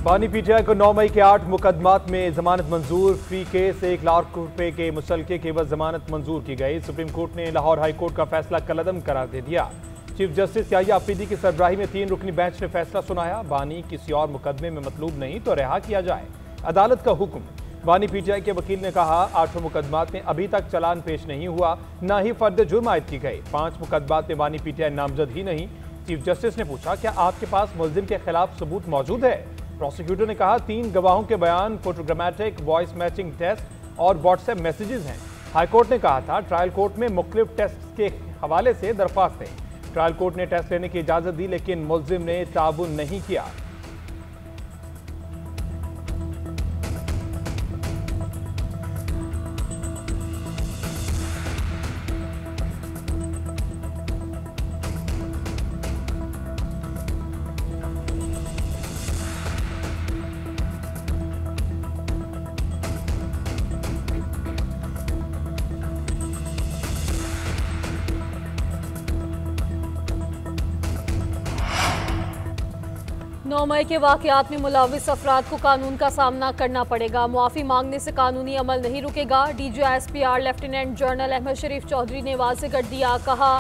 बानी पीटीआई को 9 मई के 8 मुकदमात में जमानत मंजूर। फी केस 1 लाख रुपए के मुसलके के एवज जमानत मंजूर की गई। सुप्रीम कोर्ट ने लाहौर हाई कोर्ट का फैसला कलअदम करार दे दिया। चीफ जस्टिस याहिया आफरीदी की सरबराही में 3 रुकनी बेंच ने फैसला सुनाया। बानी किसी और मुकदमे में मतलूब नहीं तो रिहा किया जाए, अदालत का हुक्म। बानी पीटीआई के वकील ने कहा 8 मुकदमात में अभी तक चालान पेश नहीं हुआ, न ही फर्द जुर्म आयद की गई। 5 मुकदमात में बानी पीटीआई नामजद ही नहीं। चीफ जस्टिस ने पूछा, क्या आपके पास मुल्जिम के खिलाफ सबूत मौजूद है? प्रोसिक्यूटर ने कहा 3 गवाहों के बयान, फोटोग्रामेटिक, वॉइस मैचिंग टेस्ट और व्हाट्सएप मैसेजेस हैं। हाईकोर्ट ने कहा था ट्रायल कोर्ट में मुख्तलिफ टेस्ट के हवाले से दरख्वास्त है। ट्रायल कोर्ट ने टेस्ट लेने की इजाजत दी, लेकिन मुल्जिम ने ताबुन नहीं किया। नौ मई के वाकयात में मुलविस अफराद को कानून का सामना करना पड़ेगा। मुआफ़ी मांगने से कानूनी अमल नहीं रुकेगा। DGISPR लेफ्टिनेंट जनरल अहमद शरीफ चौधरी ने वाज़ेह कर दिया। कहा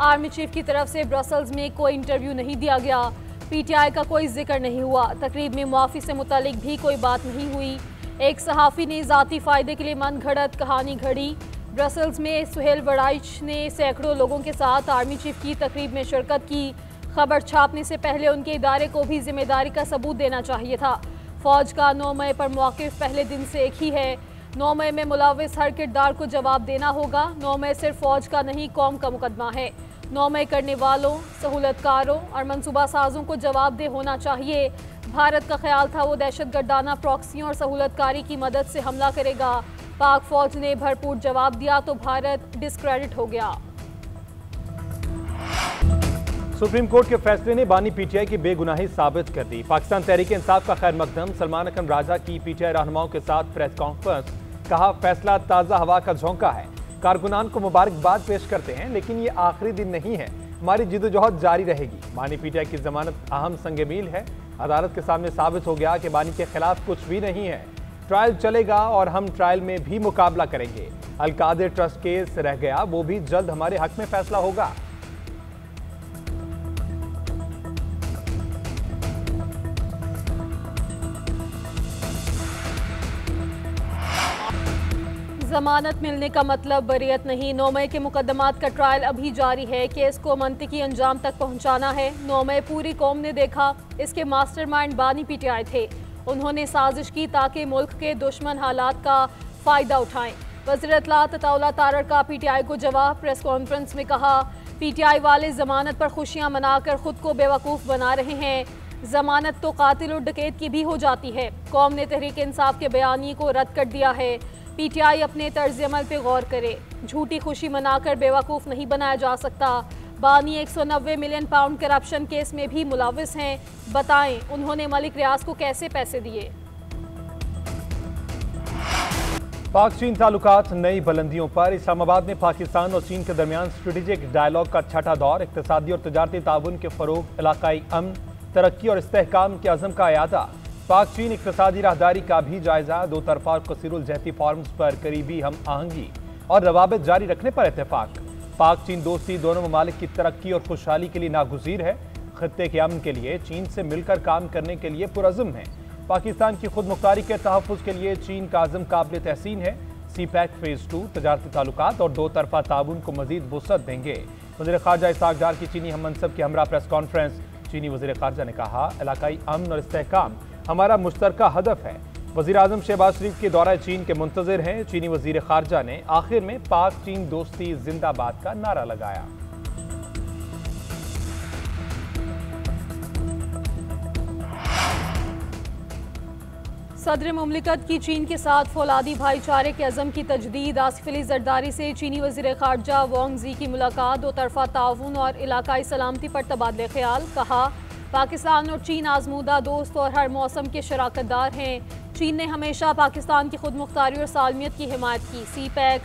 आर्मी चीफ की तरफ से ब्रसल्स में कोई इंटरव्यू नहीं दिया गया। PTI का कोई जिक्र नहीं हुआ। तकरीब में मुआफ़ी से मुतालिक भी कोई बात नहीं हुई। एक सहाफ़ी ने ज़ाती फ़ायदे के लिए मन घड़त कहानी घड़ी। ब्रसल्स में सुहेल वड़ाइच ने सैकड़ों लोगों के साथ आर्मी चीफ की तकरीब में शिरकत की। खबर छापने से पहले उनके इदारे को भी जिम्मेदारी का सबूत देना चाहिए था। फौज का 9 मई पर मौक़िफ़ पहले दिन से एक ही है। 9 मई में मुलविस हर किरदार को जवाब देना होगा। 9 मई सिर्फ फौज का नहीं, कौम का मुकदमा है। 9 मई करने वालों, सहूलतकारों और मनसूबा साजों को जवाबदेह होना चाहिए। भारत का ख्याल था वो दहशतगर्दाना प्रॉक्सियों और सहूलतकारी की मदद से हमला करेगा। पाक फौज ने भरपूर जवाब दिया तो भारत डिस्क्रेडिट हो गया। सुप्रीम कोर्ट के फैसले ने बानी पीटीआई की बेगुनाही साबित कर दी। पाकिस्तान तहरीक इंसाफ का खैर मकदम सलमान अकरम राजा की पीटीआई रहनुमाओं के साथ प्रेस कॉन्फ्रेंस। कहा फैसला ताज़ा हवा का झोंका है। कारकुनान को मुबारकबाद पेश करते हैं, लेकिन ये आखिरी दिन नहीं है। हमारी जिदोजहद जारी रहेगी। बानी पीटीआई की जमानत अहम संग मील है। अदालत के सामने साबित हो गया कि बानी के खिलाफ कुछ भी नहीं है। ट्रायल चलेगा और हम ट्रायल में भी मुकाबला करेंगे। अलकादिर ट्रस्ट केस रह गया, वो भी जल्द हमारे हक में फैसला होगा। जमानत मिलने का मतलब बरियत नहीं। 9 मई के मुकदमात का ट्रायल अभी जारी है। केस को मंतिकी अंजाम तक पहुंचाना है। 9 मई पूरी कौम ने देखा। इसके मास्टरमाइंड बानी पीटीआई थे। उन्होंने साजिश की ताकि मुल्क के दुश्मन हालात का फ़ायदा उठाएं। वज़ीर इत्तलात अताउल्लाह तारड़ का पीटीआई को जवाब। प्रेस कॉन्फ्रेंस में कहा पीटीआई वाले जमानत पर खुशियां मनाकर खुद को बेवकूफ़ बना रहे हैं। जमानत तो कातिल और डकैत की भी हो जाती है। कौम ने तहरीक इंसाफ के बयानी को रद्द कर दिया है। पीटीआई अपने तर्ज अमल पे गौर करे। झूठी खुशी मनाकर बेवकूफ़ नहीं बनाया जा सकता। बानी 190 मिलियन पाउंड करप्शन केस में भी मुलविस हैं। बताएं उन्होंने मलिक रियाज को कैसे पैसे दिए। पाक चीन ताल्लुकात नई बुलंदियों पर। इस्लामाबाद में पाकिस्तान और चीन के दरमियान स्ट्रेटेजिक डायलॉग का छठा दौर। इक़्तिसादी और तजारती ताउन के फ़रोग़, इलाकाई अमन, तरक्की और इस्तेहकाम के अज़म का अयादा। पाक चीन इक़्तिसादी राहदारी का भी जायजा। दो तरफा और कसीरुल जहती फॉर्म्स पर करीबी हम आहंगी और रवाबित जारी रखने पर इत्तेफाक। पाक चीन दोस्ती दोनों ममालिक की तरक्की और खुशहाली के लिए नागुज़ीर है। खत्ते के अमन के लिए चीन से मिलकर काम करने के लिए पुरज़्म है। पाकिस्तान की खुद मुख्तारी के तहफ़्फ़ुज़ के लिए चीन का अज़म काबिल तहसीन है। CPEC फ़ेज़ 2 तजारती ताल्लुकात और दो तरफा ताउन को मज़ीद वुसअत देंगे। वज़ीर ख़ारजा इसहाक़ डार की चीनी हम मनसब के हमरा प्रेस कॉन्फ्रेंस। चीनी वज़ीर ख़ारजा ने कहा इलाकाई अमन और इस्तेहकाम हमारा मुश्तरका हदफ है। वज़ीर आज़म शहबाज शरीफ के दौरा चीन के मुंतज़िर हैं। चीनी वज़ीर ख़ारजा ने आखिर में पाक चीन दोस्ती जिंदाबाद का नारा लगाया। सदर मुमलिकत की चीन के साथ फौलादी भाईचारे के अज़म की तजदीद। आसिफ अली जरदारी से चीनी वज़ीर ख़ारजा वांग ज़ी की मुलाकात। दो तरफा ताउन और इलाकाई सलामती पर तबादले ख्याल। कहा पाकिस्तान और चीन आजमूदा दोस्त और हर मौसम के शराकतदार हैं। चीन ने हमेशा पाकिस्तान की खुद मुख्तारी और सालमियत की हिमायत की। CPEC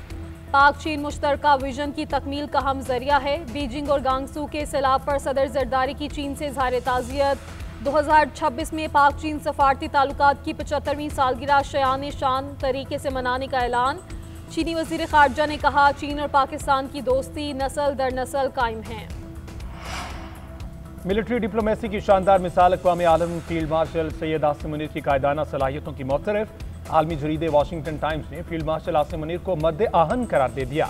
पाक चीन मुश्तरका विजन की तकमील का हम जरिया है। बीजिंग और गांगसू के सैलाब पर सदर जरदारी की चीन से इज़हार ताज़ियत। 2026 में पाक चीन सफारती ताल्लुकात की 75वीं सालगिरह शयान शान तरीके से मनाने का ऐलान। चीनी वजीर खारजा ने कहा, चीन और पाकिस्तान की दोस्ती नस्ल दर नस्ल कायम है। मिलिट्री डिप्लोमेसी की शानदार मिसाल अक़वाम आलम फील्ड मार्शल सैयद आसिम मुनीर की कायदाना सलाहियतों की मोतरफ। आलमी जरीदे वाशिंगटन टाइम्स ने फील्ड मार्शल आसिम मुनीर को मद्दे आहन करार दे दिया।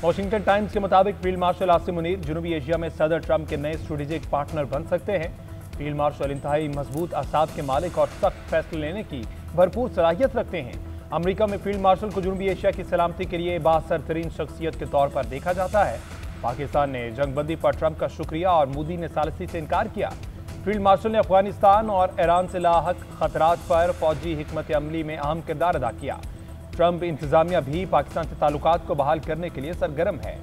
वाशिंगटन टाइम्स के मुताबिक फील्ड मार्शल आसिम मुनीर जनूबी एशिया में सदर ट्रंप के नए स्ट्रेटेजिक पार्टनर बन सकते हैं। फील्ड मार्शल इंतहाई मजबूत असाब के मालिक और सख्त फैसले लेने की भरपूर सलाहियत रखते हैं। अमेरिका में फील्ड मार्शल को जनूबी एशिया की सलामती के लिए बासर तरीन शख्सियत के तौर पर देखा जाता है। पाकिस्तान ने जंगबंदी पर ट्रंप का शुक्रिया और मोदी ने सालिसी से इनकार किया। फील्ड मार्शल ने अफगानिस्तान और ईरान से लाहक खतरात पर फौजी हिकमत अमली में अहम किरदार अदा किया। ट्रंप इंतजामिया भी पाकिस्तान से ताल्लुकात को बहाल करने के लिए सरगर्म है।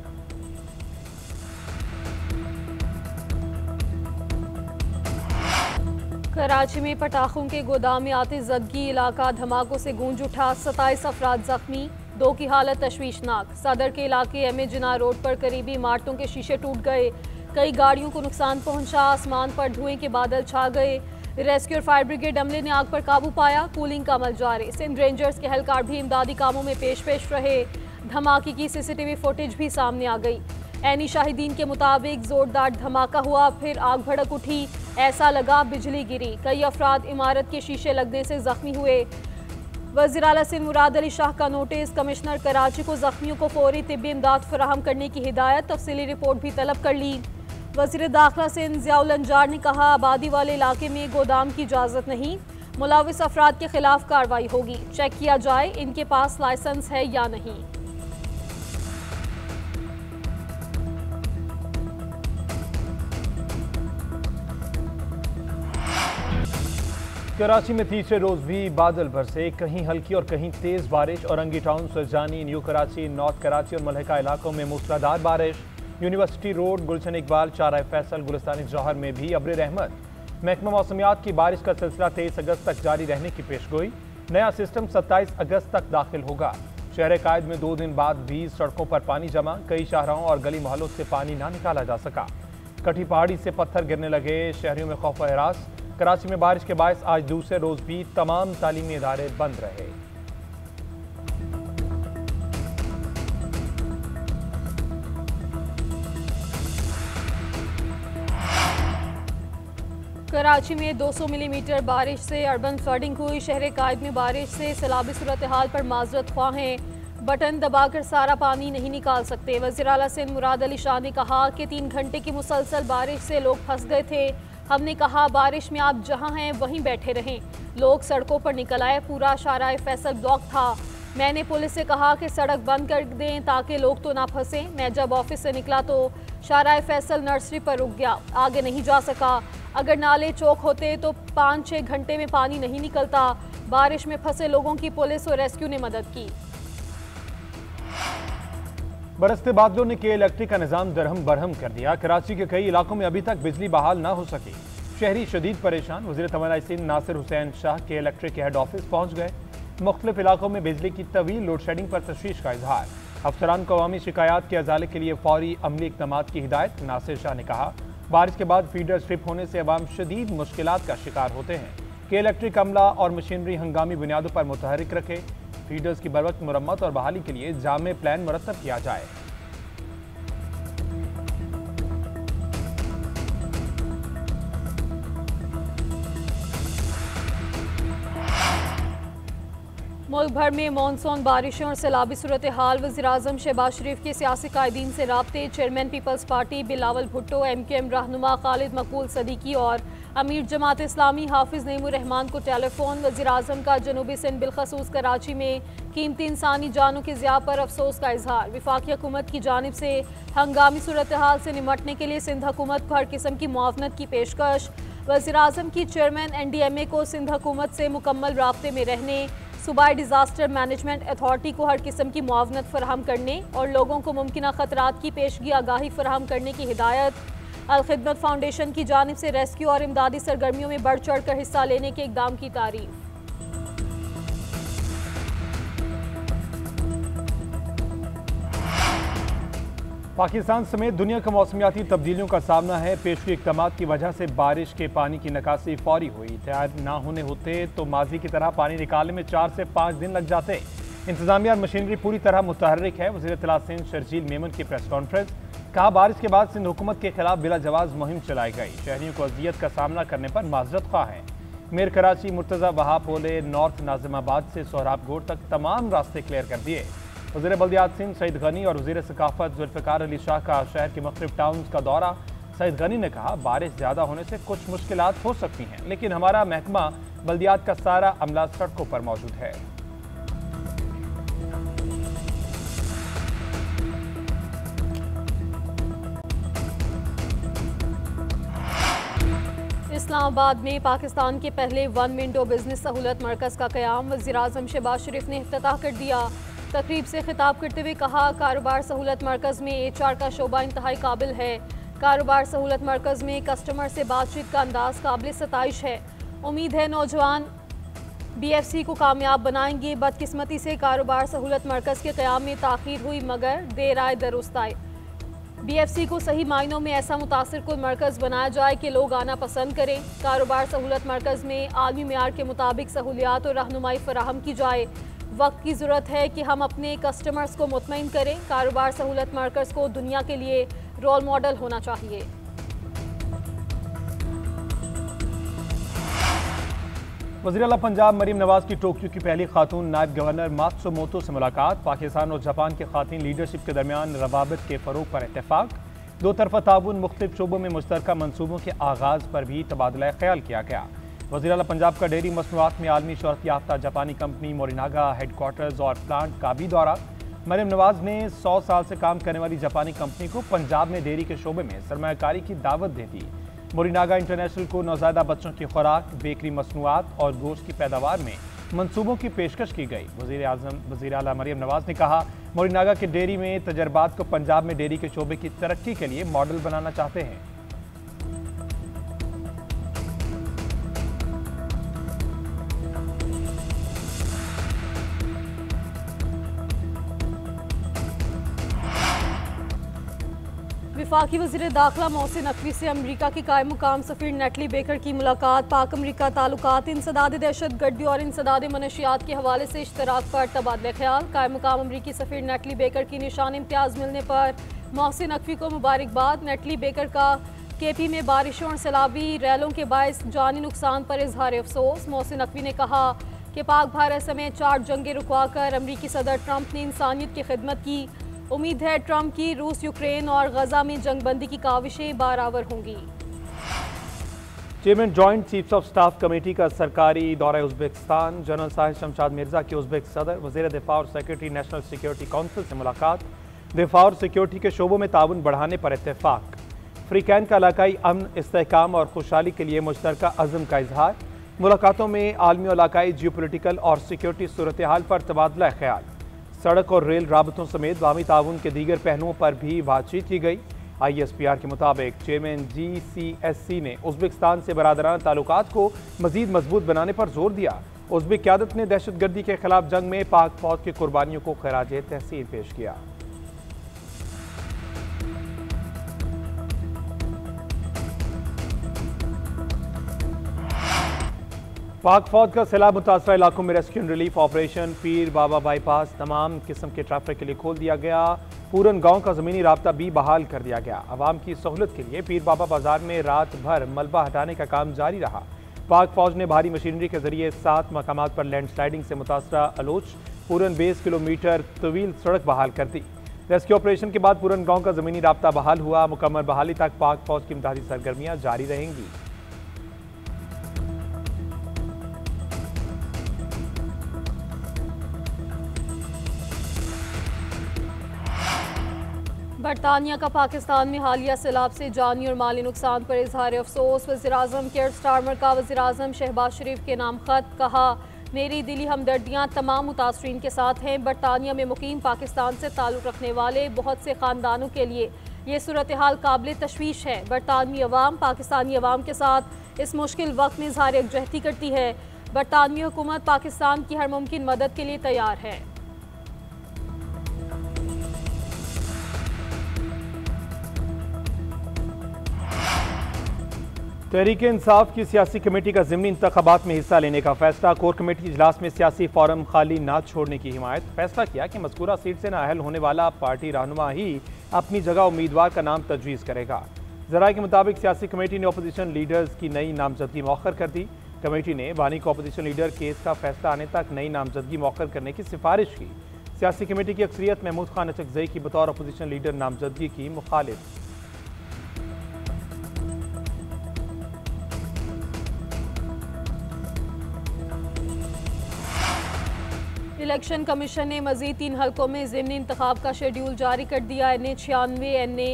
कराची में पटाखों के गोदाम में आतिशज़दगी, इलाका धमाकों से गूंज उठा। 27 अफराद जख्मी, 2 की हालत तशवीशनाक। सदर के इलाके एम ए जिना रोड पर करीबी इमारतों के शीशे टूट गए, कई गाड़ियों को नुकसान पहुंचा। आसमान पर धुएं के बादल छा गए। रेस्क्यू और फायर ब्रिगेड अमले ने आग पर काबू पाया। कूलिंग का अमल जारी। सिंध रेंजर्स के एहलकार भी इमदादी कामों में पेश रहे। धमाके की सीसीटीवी फुटेज भी सामने आ गई। ऐनी शाहिदीन के मुताबिक जोरदार धमाका हुआ, फिर आग भड़क उठी, ऐसा लगा बिजली गिरी। कई अफराद इमारत के शीशे लगने से जख्मी हुए। वज़ीर आला सिंध मुराद अली शाह का नोटिस। कमिश्नर कराची को जख्मियों को फौरी तिब्बी इमदाद फराहम करने की हिदायत। तफसीली रिपोर्ट भी तलब कर ली। वज़ीर दाखिला सिंध ज़ियाउल अंजार ने कहा, आबादी वाले इलाके में गोदाम की इजाज़त नहीं, मुलविस अफराद के खिलाफ कार्रवाई होगी। चेक किया जाए इनके पास लाइसेंस है या नहीं। कराची में तीसरे रोज भी बादल बरसे, कहीं हल्की और कहीं तेज बारिश। Orangi town, Surjani, new Karachi, north Karachi और मलहका इलाकों में मूसलाधार बारिश। यूनिवर्सिटी रोड, गुलशन इकबाल, चाराय फैसल, गुलिस्तानी जौहर में भी अब्र रहमत। महकमा मौसमियात की बारिश का सिलसिला 23 अगस्त तक जारी रहने की पेशगोई। नया सिस्टम 27 अगस्त तक दाखिल होगा। शहर कायद में 2 दिन बाद भी सड़कों पर पानी जमा, कई शाहराहों और गली मोहल्लों से पानी ना निकाला जा सका। कठी पहाड़ी से पत्थर गिरने लगे, शहरियों में खौफ व हरास। कराची में बारिश के बायस आज दूसरे रोज भी तमाम तालीमी इदारे बंद रहे। कराची में 200 मिलीमीटर बारिश से अर्बन फ्लडिंग हुई। शहर कायद में बारिश से सैलाबी सूरत हाल पर माजरत ख्वाह हैं, बटन दबाकर सारा पानी नहीं निकाल सकते। वज़ीर आला सिंध मुराद अली शाह ने कहा कि 3 घंटे की मुसलसल बारिश से लोग फंस गए थे। हमने कहा, बारिश में आप जहां हैं वहीं बैठे रहें। लोग सड़कों पर निकल आए, पूरा शाराए फैसल ब्लॉक था। मैंने पुलिस से कहा कि सड़क बंद कर दें ताकि लोग तो ना फंसें। मैं जब ऑफिस से निकला तो शाराए फैसल नर्सरी पर रुक गया, आगे नहीं जा सका। अगर नाले चौक होते तो 5-6 घंटे में पानी नहीं निकलता। बारिश में फंसे लोगों की पुलिस और रेस्क्यू ने मदद की। बरसते बादलों ने के इलेक्ट्रिक का निजाम दरहम बरहम कर दिया। कराची के कई इलाकों में अभी तक बिजली बहाल ना हो सकी। शहरी शदीद परेशान। वज़ीर तवानाई सिंध नासिर हुसैन शाह के इलेक्ट्रिक के हेड ऑफिस पहुंच गए। मुख्तलिफ इलाकों में बिजली की तवील लोड शेडिंग पर तशवीश का इजहार। अफसरान को अवामी शिकायत के अजाले के लिए फौरी अमली इक़दाम की हिदायत। नासिर शाह ने कहा, बारिश के बाद फीडर स्ट्रिप होने से अवाम शदीद मुश्किलात का शिकार होते हैं। के इलेक्ट्रिक अमला और मशीनरी हंगामी बुनियादों पर मुतहरिक रखे। फीडर्स की बरवक्त मुरम्मत और बहाली के लिए जामे प्लान मुरतब किया जाए। मुल्क भर में मानसून बारिशों और सैलाबी सूरत हाल। वज़ीर-ए-आज़म शहबाज शरीफ के सियासी कायदीन से राब्ते। Chairman peoples party Bilawal Bhutto, MQM रहनुमा खालिद मकबूल सदीकी और अमीर जमात इस्लामी हाफिज नईमुर रहमान को टेलीफोन। वज़ीर-ए-आज़म का जनूबी सिंध बिलखसूस कराची में कीमती इंसानी जानों के ज़िया पर अफसोस का इजहार। वफाकी हुकूमत की जानिब से हंगामी सूरत हाल से निमटने के लिए सिंध हुकूमत को हर किस्म की मुआवनत की पेशकश। वज़ीर-ए-आज़म की चेयरमैन NDMA को सिंध हुकूमत से मुकम्मल राब्ते में रहने, सूबाई डिजास्टर मैनेजमेंट अथॉरिटी को हर किस्म की मुआवनत फराहम करने और लोगों को मुमकिन खतरात की पेशगी आगाही फराहम करने की हिदायत। अल-खिदमत फाउंडेशन की जानिब से रेस्क्यू और इमदादी सरगर्मियों में बढ़ चढ़ कर हिस्सा लेने के इक़दाम की तारीफ। पाकिस्तान समेत दुनिया को मौसमियाती तब्दीलियों का सामना है। पेशगी इक़दामात की वजह से बारिश के पानी की निकासी फौरी हुई। तैयार ना होने होते तो माजी की तरह पानी निकालने में 4 से 5 दिन लग जाते। इंतजामिया और मशीनरी पूरी तरह मुतहर्रिक है। वज़ीर इत्तला सिंध शर्जील मेमन की प्रेस कॉन्फ्रेंस। कहा, बारिश के बाद सिंध हुकूमत के खिलाफ बिला जवाज मुहिम चलाई गई। शहरियों को अजियत का सामना करने पर माजरत ख्वाह है। मेर कराची मुर्तज़ा वहाब पोले नॉर्थ नाजिमाबाद से सोहराबगोड़ तक तमाम रास्ते क्लियर कर दिए। वज़ीर बल्दियात सिंध सईद गनी और वज़ीर सकाफत जुल्फ़िकार अली शाह का शहर के मुख्तलिफ टाउन्स का दौरा। सईद गनी ने कहा, बारिश ज़्यादा होने से कुछ मुश्किलात हो सकती हैं, लेकिन हमारा महकमा बल्दियात का सारा अमला सड़कों पर मौजूद है। इस्लामाबाद में पाकिस्तान के पहले वन विंडो बिजनेस सहूलत मरकज़ का क़याम वज़ीर-ए-आज़म शहबाज शरीफ ने इफ्तिताह कर दिया। तकरीब से खिताब करते हुए कहा, कारोबार सहूलत मरकज़ में HR का शोबा इंतहाई काबिल है। कारोबार सहूलत मरकज़ में कस्टमर से बातचीत का अंदाज काबिल सताइश है। उम्मीद है नौजवान BFC को कामयाब बनाएंगे। बदकिस्मती से कारोबार सहूलत मरकज़ के क़याम में ताख़ीर हुई, मगर देर आए दुरुस्त आए। BFC को सही मायनों में ऐसा मुतासिर कुल मरकज़ बनाया जाए कि लोग आना पसंद करें। कारोबार सहूलत मरकज़ में आलमी मेयार के मुताबिक सहूलियात और रहनुमाई फराहम की जाए। वक्त की ज़रूरत है कि हम अपने कस्टमर्स को मुतमईन करें। कारोबार सहूलत मरकज़ को दुनिया के लिए रोल मॉडल होना चाहिए। वज़ीर आला पंजाब मरीम नवाज की टोक्यो की पहली खातून नायब गवर्नर मात्सुमोतो से मुलाकात। पाकिस्तान और जापान के खातून लीडरशिप के दरमियान रवाबित के फ़रोग पर इत्तेफाक। दो तरफ़ा ताउन मुख्तलिफ शोबों में मुश्तरका मनसूबों के आगाज़ पर भी तबादला ख्याल किया गया। वज़ीर आला पंजाब का डेयरी मसनूआत में आलमी शोहरत याफ्ता जापानी कंपनी मोरिनागा हेडक्वार्टर्स और प्लांट का भी दौरा। मरीम नवाज ने 100 साल से काम करने वाली जापानी कंपनी को पंजाब में डेयरी के शोबे में सरमायाकारी की दावत दे दी। मोरिनागा इंटरनेशनल को नौज़ायदा बच्चों की खुराक, बेकरी मसनूआत और गोश्त की पैदावार में मनसूबों की पेशकश की गई। वज़ीर आला मरीम नवाज ने कहा, मोरिनागा के डेयरी में तजर्बात को पंजाब में डेयरी के शोबे की तरक्की के लिए मॉडल बनाना चाहते हैं। वफाकी वज़ीर दाखिला मोहसिन नकवी से अमरीका की कायम मुकाम सफ़ीर नेटली बेकर की मुलाकात। पाक अमरीका ताल्लुकात, इंसदाद दहशत गर्दी और इंसदाद मनशियात के हवाले से इश्तराक पर तबादला ख्याल। कायम मुकाम अमरीकी सफ़ीर नेटली बेकर की निशान इम्तियाज़ मिलने पर मोहसिन नकवी को मुबारकबाद। नेटली बेकर का KP में बारिशों और सैलाबी रैलों के बायस जानी नुकसान पर इजहार अफसोस। मोहसिन नकवी ने कहा कि पाक भारत समेत 4 जंगें रुकवाकर अमरीकी सदर ट्रंप ने इंसानियत की खिदमत की। उम्मीद है ट्रंप की रूस, यूक्रेन और गजा में जंगबंदी की काविशें बारावर होंगी। Chairman joint chiefs of staff committee का सरकारी दौरा उज़्बेकिस्तान। जनरल साहिर शमशाद मिर्जा के उज़्बेक सदर, वज़ीर दिफा और सेक्रेटरी नेशनल सिक्योरिटी काउंसिल से मुलाकात। दिफा और सिक्योरिटी के शोबों में ताउन बढ़ाने पर इत्तेफाक। अफ्रीकैन का इलाकाई अमन, इस्तेहकाम और खुशहाली के लिए मुश्तरका अज़म का इजहार। मुलाकातों में आलमी और इलाकाई जियोपोलिटिकल और सिक्योरिटी सूरत हाल पर तबादला ख्याल। सड़क और रेल राबतों समेत बामी ताउन के दीगर पहलुओं पर भी बातचीत की गई। ISPR के मुताबिक चेयरमैन GCSC ने उज़्बेकिस्तान से बरादराना ताल्लुकात को मजीद मजबूत बनाने पर जोर दिया। उज़्बेक क़यादत ने दहशत गर्दी के खिलाफ जंग में पाक फौज की कुर्बानियों को खराजे तहसीन पेश किया। पाक फौज का सैलाब मुतासरा इलाकों में rescue and relief operation. Pir Baba bypass तमाम किस्म के ट्रैफिक के लिए खोल दिया गया। पूरन गांव का ज़मीनी राब्ता भी बहाल कर दिया गया। आवाम की सहूलत के लिए पीर बाबा बाजार में रात भर मलबा हटाने का काम जारी रहा। पाक फौज ने भारी मशीनरी के जरिए 7 मकामात पर लैंडस्लाइडिंग से मुतासरा अलोच पूरन 20 किलोमीटर तवील सड़क बहाल कर दी। रेस्क्यू ऑपरेशन के बाद पूरन गांव का ज़मीनी राब्ता बहाल हुआ। मुकम्मल बहाली तक पाक फौज की इमदादी सरगर्मियाँ जारी रहेंगी। बरतानिया का पाकिस्तान में हालिया सैलाब से जानी और माली नुकसान पर इजहार अफसोस। वज़ीर-ए-आज़म केयर स्टारमर का वज़ीर-ए-आज़म शहबाज शरीफ के नाम खत। कहा, मेरी दिली हमदर्दियाँ तमाम मुतासरीन के साथ हैं। बरतानिया में मुकीम पाकिस्तान से ताल्लुक़ रखने वाले बहुत से ख़ानदानों के लिए ये सूरत हाल काबिल तशवीश है। बरतानवी अवाम पाकिस्तानी अवाम के साथ इस मुश्किल वक्त में इजहार यकजहती करती है। बरतानवी हुकूमत पाकिस्तान की हर मुमकिन मदद के लिए तैयार है। तहरीक इंसाफ की सियासी कमेटी का ज़िमनी इंतखाबात में हिस्सा लेने का फैसला। कोर कमेटी इजलास में सियासी फॉरम खाली ना छोड़ने की हिमायत। फैसला किया कि मज़कूरा सीट से नाअहल होने वाला पार्टी रहनुमा ही अपनी जगह उम्मीदवार का नाम तजवीज़ करेगा। ज़राए के मुताबिक सियासी कमेटी ने अपोजिशन लीडर्स की नई नामजदगी मौखर कर दी। कमेटी ने बानी को अपोजिशन लीडर केस का फैसला आने तक नई नामजदगी मौखर करने की सिफारिश की। सियासी कमेटी की अक्सरियत महमूद खान अचकज़ई की बतौर अपोजिशन लीडर नामजदगी की मुखालिफ। इलेक्शन कमीशन ने मजीद 3 हलकों में ज़िमनी इंतखाब का शेड्यूल जारी कर दिया। NA 96, NA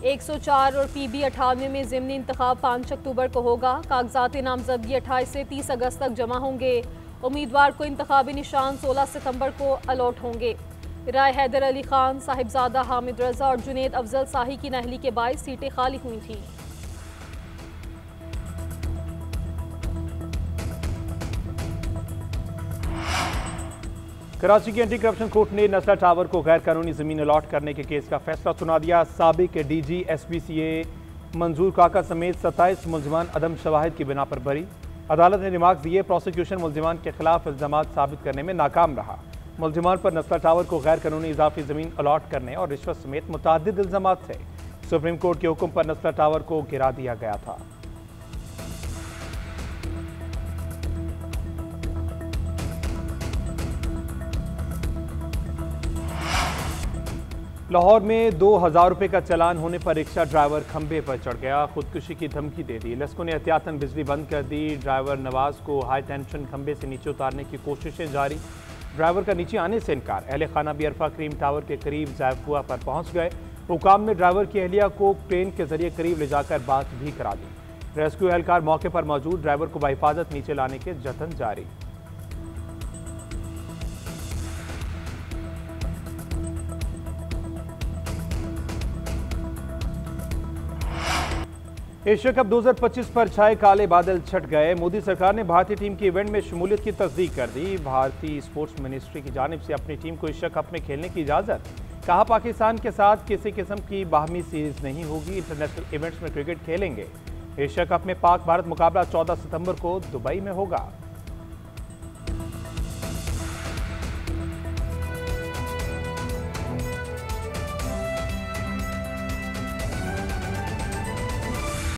104 और PB 98 में ज़िमनी इंतखाब 5 अक्टूबर को होगा। कागजात नामजदगी 28 से 30 अगस्त तक जमा होंगे। उम्मीदवार को इंतखाबी निशान 16 सितंबर को अलॉट होंगे। राय हैदर अली खान, साहिबजादा हामिद रजा और जुनेद अफजल शाही की नाअहली के बायस सीटें खाली हुई थीं। कराची की एंटी करप्शन कोर्ट ने नस्ला टावर को गैर कानूनी जमीन अलॉट करने के केस का फैसला सुना दिया। साबिक DG SPCA मंजूर काका समेत 27 मुलजमान अदम शवाहिद की बिना पर बरी। अदालत ने रिमार्क दिए, प्रोसिक्यूशन मुलजमान के खिलाफ इल्जामात साबित करने में नाकाम रहा। मुलजमान पर नस्ला टावर को गैर कानूनी इजाफी जमीन अलॉट करने और रिश्वत समेत मुतअद्दिद इल्जामात थे। सुप्रीम कोर्ट के हुक्म पर नस्ला टावर को गिरा दिया गया था। लाहौर में 2000 रुपये का चालान होने पर रिक्शा ड्राइवर खंबे पर चढ़ गया, खुदकुशी की धमकी दे दी। लस्को ने एहतियातन बिजली बंद कर दी। ड्राइवर नवाज को हाई टेंशन खंबे से नीचे उतारने की कोशिशें जारी। ड्राइवर का नीचे आने से इनकार। अहले खाना भी अरफा क्रीम टावर के करीब जायफुआ पर पहुंच गए। हुकाम ने ड्राइवर की अहलिया को ट्रेन के जरिए करीब ले जाकर बात भी करा दी। रेस्क्यू एहलकार मौके पर मौजूद, ड्राइवर को बाहिफाजत नीचे लाने के जतन जारी। एशिया कप 2025 पर छाए काले बादल छट गए। मोदी सरकार ने भारतीय टीम की इवेंट में शमूलियत की तस्दीक कर दी। भारतीय स्पोर्ट्स मिनिस्ट्री की जानिब से अपनी टीम को एशिया कप में खेलने की इजाज़त। कहा, पाकिस्तान के साथ किसी किस्म की बाहमी सीरीज नहीं होगी, इंटरनेशनल इवेंट्स में क्रिकेट खेलेंगे। एशिया कप में पाक भारत मुकाबला 14 सितंबर को दुबई में होगा।